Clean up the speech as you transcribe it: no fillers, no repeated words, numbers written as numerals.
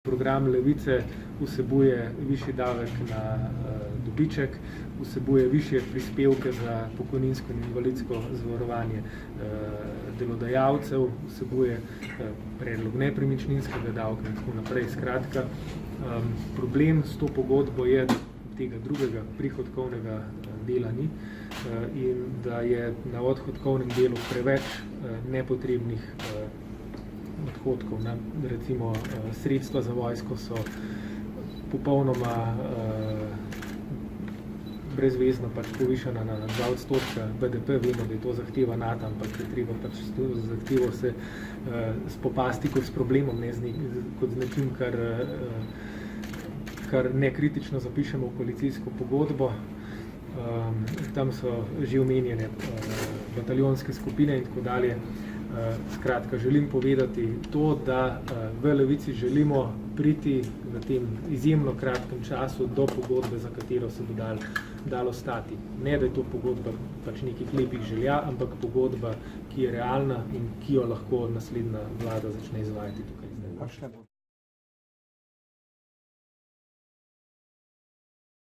Program Levice vsebuje višji davek na dobiček, vsebuje višje prispevke za pokojninsko in invalidsko zavarovanje delodajalcev, vsebuje predlog nepremičninskega davka in tako naprej. Skratka, problem s to pogodbo je, da tega drugega prihodkovnega dela ni in da je na odhodkovnem delu preveč nepotrebnih odhodkov. Recimo sredstva za vojsko so popolnoma brezvezno povišana na 2% BDP, vemo, da je to zahteva NATO, ampak je treba s to zahtevo se spopasti kot s problemom, ne kot z nečim, kar nekritično zapišemo v koalicijsko pogodbo. Tam so že omenjene bataljonske skupine in tako dalje. Skratka, želim povedati to, da v Levici želimo priti v tem izjemno kratkem času do pogodbe, za katero se bo dalo stati. Ne, da je to pogodba nekih lepih želja, ampak pogodba, ki je realna in ki jo lahko naslednja vlada začne izvajati tukaj zdaj.